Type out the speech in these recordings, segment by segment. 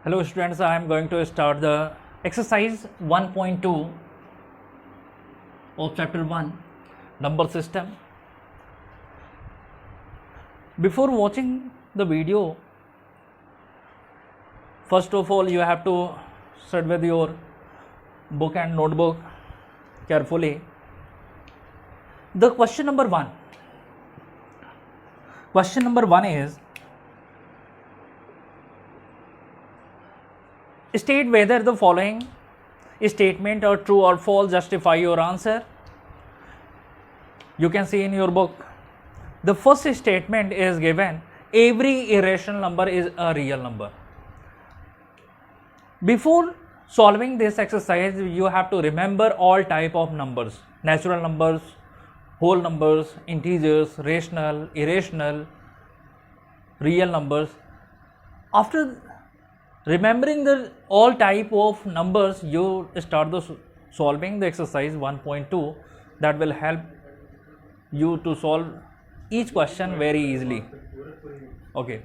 Hello students, I am going to start the exercise 1.2 of chapter 1 number system. Before watching the video, first of all you have to sit with your book and notebook carefully. The question number 1 is, state whether the following statement are true or false, justify your answer. You can see in your book, the first statement is given, every irrational number is a real number. Before solving this exercise, you have to remember all type of numbers: natural numbers, whole numbers, integers, rational, irrational, real numbers. After remembering the all type of numbers, you start solving the exercise 1.2. That will help you to solve each question very easily. Okay.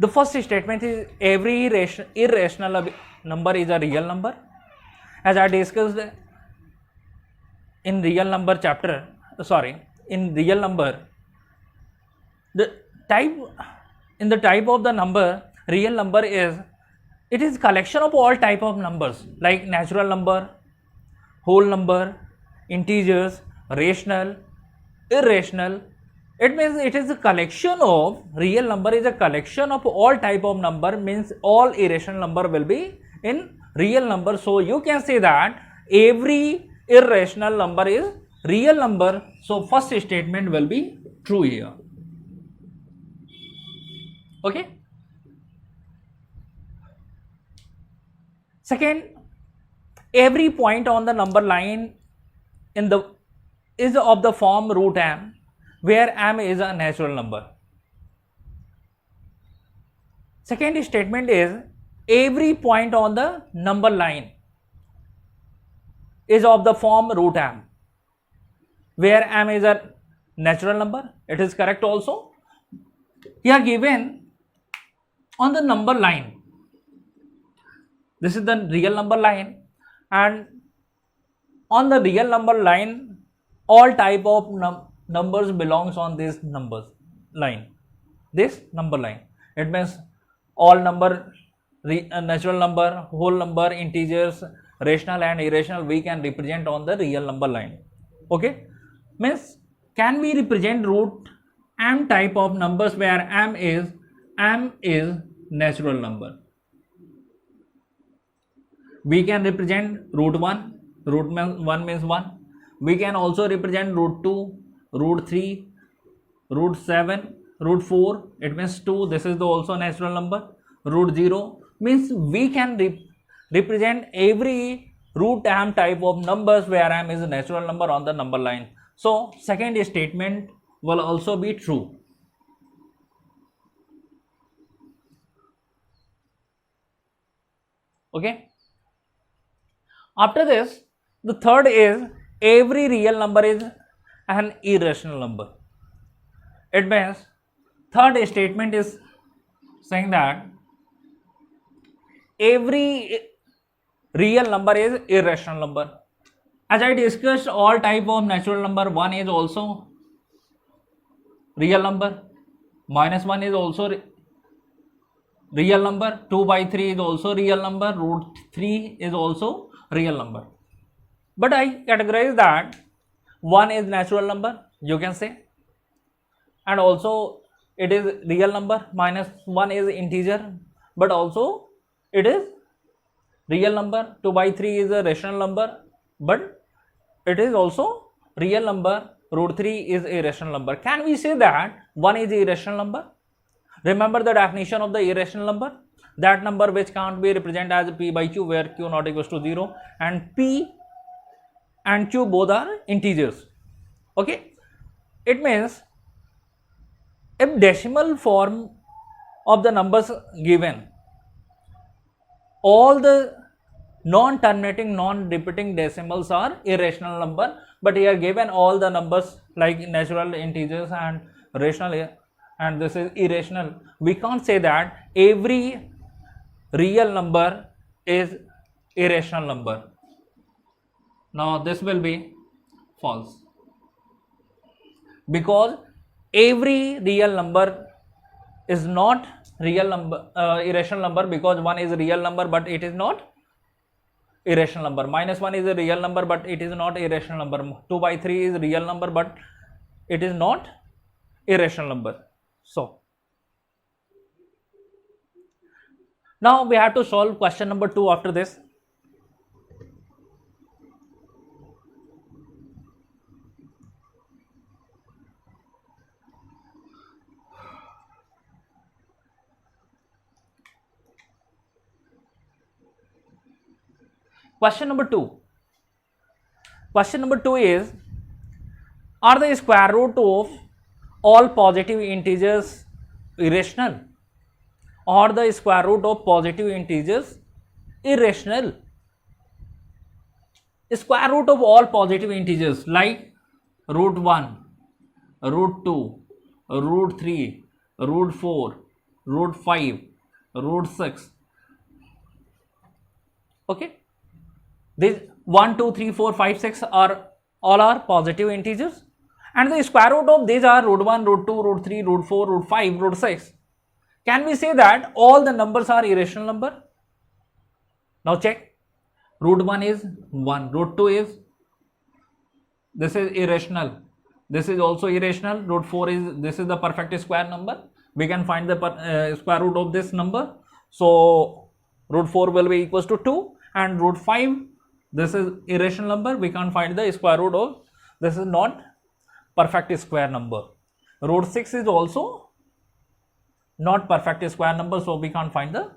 The first statement is, every irrational number is a real number. As I discussed in real number chapter, in real number, the type of the number, real number it is collection of all type of numbers like natural number, whole number, integers, rational, irrational. It means it is a collection of, real number is a collection of all type of number, means all irrational number will be in real number. So you can say that every irrational number is real number. So first statement will be true here. Okay. Second, every point on the number line is of the form root m, where m is a natural number. Second statement is, every point on the number line is of the form root m, where m is a natural number. It is correct also. Here given on the number line, this is the real number line, and on the real number line, all type of numbers belongs on this number line. It means all number, natural number, whole number, integers, rational and irrational, we can represent on the real number line. Okay, means can we represent root m type of numbers where m is natural number? We can represent root 1, root 1 means 1. We can also represent root 2, root 3, root 7, root 4, it means 2, this is also natural number. Root 0 means we can represent every root m type of numbers where m is a natural number on the number line. So second statement will also be true. Okay. After this, the third is, every real number is an irrational number. It means third statement is saying that every real number is irrational number. As I discussed, all type of natural number, 1 is also real number, -1 is also real number, 2/3 is also real number, root 3 is also real number. But I categorize that 1 is natural number, you can say, and also it is real number, -1 is integer, but also it is real number, 2/3 is a rational number, but it is also real number, root 3 is a rational number. Can we say that 1 is a irrational number? Remember the definition of the irrational number, that number which can't be represented as p/q, where q not equals to 0, and p and q both are integers. Okay, it means if decimal form of the numbers given, all the non-terminating, non-repeating decimals are irrational number, but here given all the numbers like natural, integers and rational, and this is irrational, we can't say that every real number is irrational number. Now this will be false, because every real number is not real number, irrational number, because 1 is a real number but it is not irrational number. -1 is a real number but it is not irrational number. 2/3 is a real number but it is not irrational number. So now we have to solve question number 2 after this. Question number 2. Question number 2 is, are the square root of all positive integers irrational, or the square root of positive integers irrational? Square root of all positive integers like root 1, root 2, root 3, root 4, root 5, root 6. Okay, these 1, 2, 3, 4, 5, 6 are all are positive integers, and the square root of these are root 1, root 2, root 3, root 4, root 5, root 6. Can we say that all the numbers are irrational number? Now check. Root 1 is 1, root 2 is, this is irrational, this is also irrational, root 4 is, this is the perfect square number. We can find the square root of this number. So root 4 will be equals to 2, and root 5, this is irrational number, we can't find the square root of, this is not perfect square number. Root 6 is also not perfect square number, so we can't find the.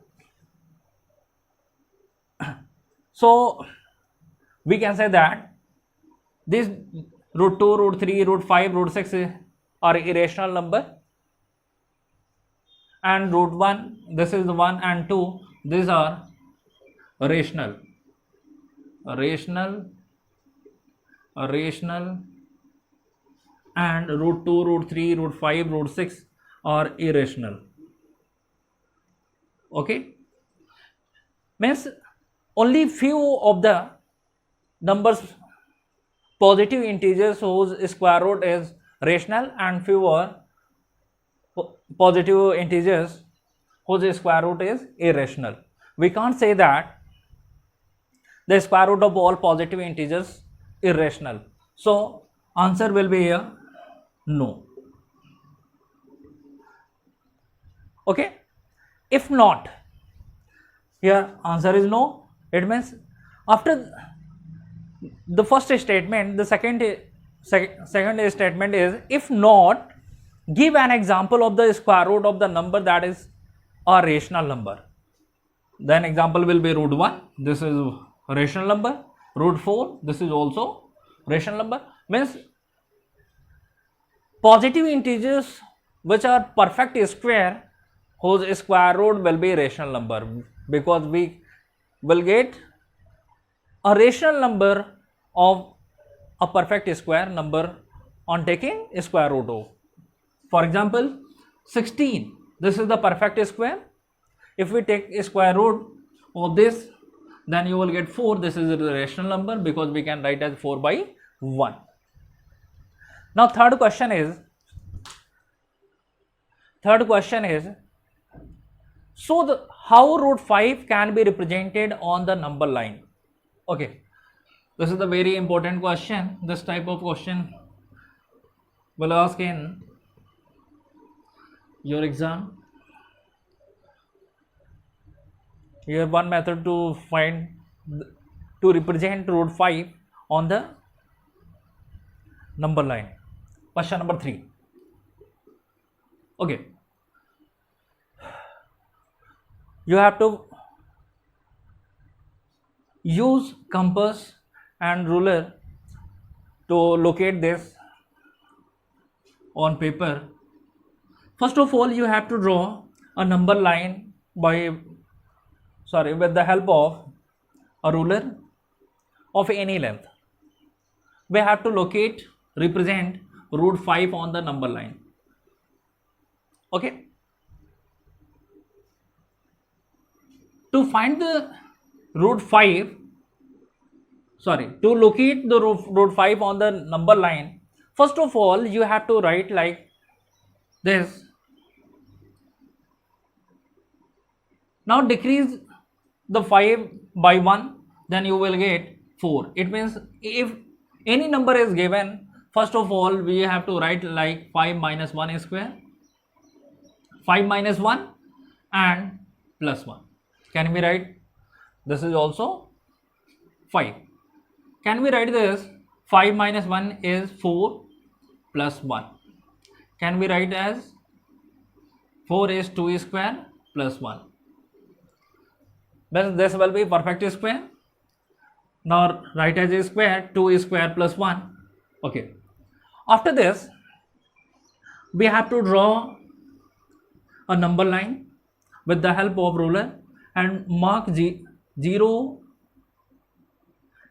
So we can say that this root 2, root 3, root 5, root 6 are irrational number, and root 1, this is 1 and 2, these are rational, and root 2, root 3, root 5, root 6 are irrational. Okay, means only few of the numbers, positive integers whose square root is rational, and fewer positive integers whose square root is irrational. We can't say that the square root of all positive integers irrational. So answer will be here no. Okay, if not, here answer is no. It means after the first statement, the second statement is, if not, give an example of the square root of the number that is a rational number. Then example will be root 1, this is a rational number, root 4, this is also rational number. Means positive integers which are perfect square whose square root will be rational number, because we will get a rational number of a perfect square number on taking square root of. For example, 16, this is the perfect square. If we take a square root of this, then you will get 4. This is a rational number because we can write as 4/1. Now third question is, so how root 5 can be represented on the number line? Okay, this is the very important question. This type of question will ask in your exam. Here one method to represent root 5 on the number line. Question number 3. Okay, you have to use compass and ruler to locate this on paper. First of all, you have to draw a number line with the help of a ruler of any length. We have to represent root 5 on the number line. Okay, To find the root 5, to locate the root 5 on the number line, first of all you have to write like this. Now decrease the 5 by 1, then you will get 4. It means if any number is given, first of all we have to write like 5 minus 1 square, 5 minus 1 and plus 1. Can we write this is also 5? Can we write this 5 minus 1 is 4 plus 1? Can we write as 4 is 2 square plus 1? Then this will be perfect square. Now write as a square, 2 square plus 1. Okay. After this, we have to draw a number line with the help of ruler and mark 0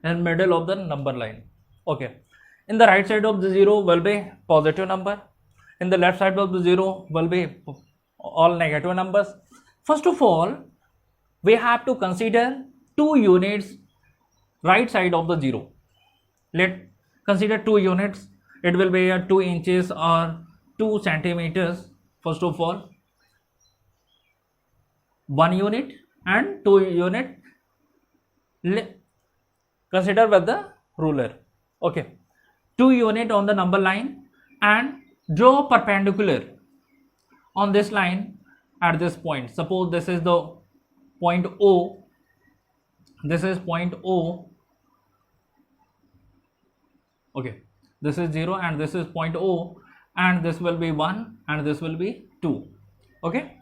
in middle of the number line. Okay. In the right side of the 0 will be positive number. In the left side of the 0 will be all negative numbers. First of all, we have to consider 2 units right side of the 0. Let consider 2 units. It will be 2 inches or 2 centimeters. First of all, 1 unit and 2 unit. Consider with the ruler. Okay, 2 unit on the number line and draw perpendicular on this line at this point. Suppose this is the point O, this is point O. Okay, this is 0 and this is point O, and this will be 1 and this will be 2. Okay,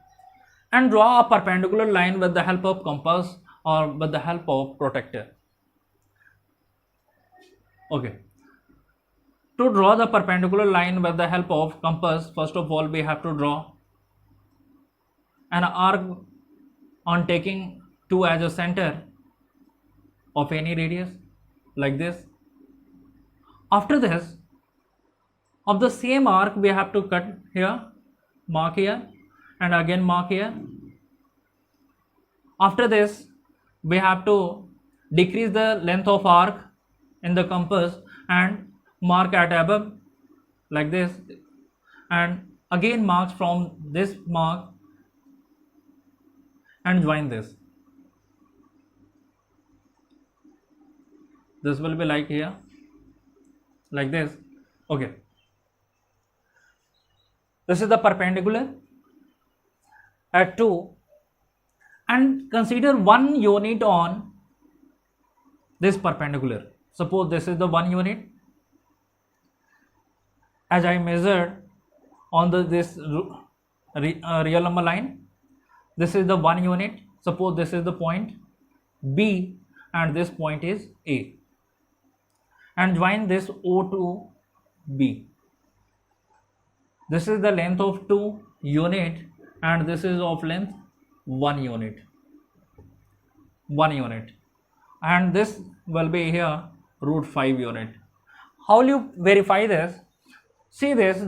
and draw a perpendicular line with the help of compass or with the help of protractor. Okay, to draw the perpendicular line with the help of compass, first of all we have to draw an arc on taking 2 as a center of any radius like this. After this, of the same arc we have to cut here, mark here and again mark here. After this, we have to decrease the length of arc in the compass and mark at above like this, and again marks from this mark and join this. This will be like here, like this. Okay, this is the perpendicular at 2, and consider 1 unit on this perpendicular. Suppose this is the 1 unit. As I measured on this real number line, this is the 1 unit. Suppose this is the point B and this point is A, and join this O to B. This is the length of 2 unit and this is of length 1 unit. 1 unit, and this will be here root 5 unit. How will you verify this? See this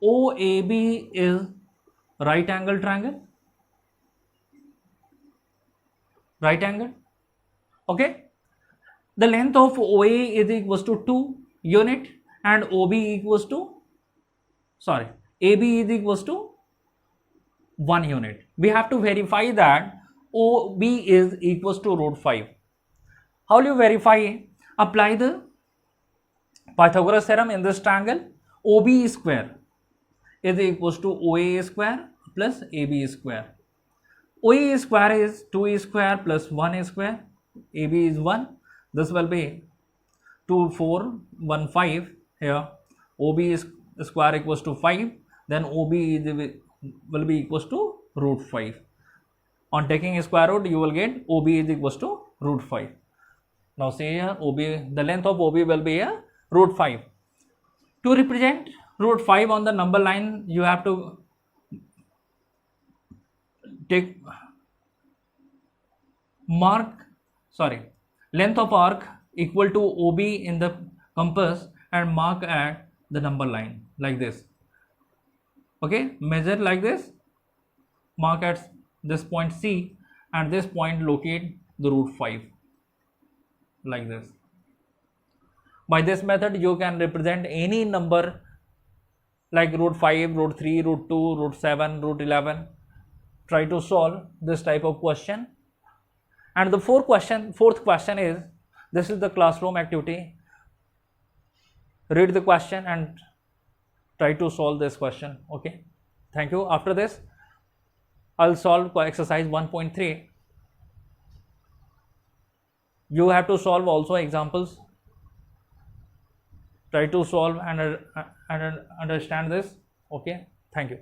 OAB is right angle triangle. Right angle. Okay. The length of OA is equals to 2 unit and OB equals to AB is equals to 1 unit. We have to verify that OB is equals to root 5. How will you verify? Apply the Pythagoras theorem in this triangle. OB square is equals to OA square plus AB square. OA square is 2 square plus 1 square. AB is 1. This will be 2, 4, 1, 5 here. OB is square equals to 5. Then OB will be equals to root 5. On taking a square root, you will get OB is equals to root 5. Now see here, the length of OB will be here root 5. To represent root 5 on the number line, you have to take length of arc equal to OB in the compass and mark at the number line like this. Okay, measure like this mark at this point C, and this point locate the root 5 like this. By this method you can represent any number like root 5, root 3, root 2, root 7, root 11. Try to solve this type of question. And the fourth question is, this is the classroom activity. Read the question and try to solve this question. Okay, thank you. After this I'll solve exercise 1.3. You have to solve also examples. Try to solve and understand this. Okay, thank you.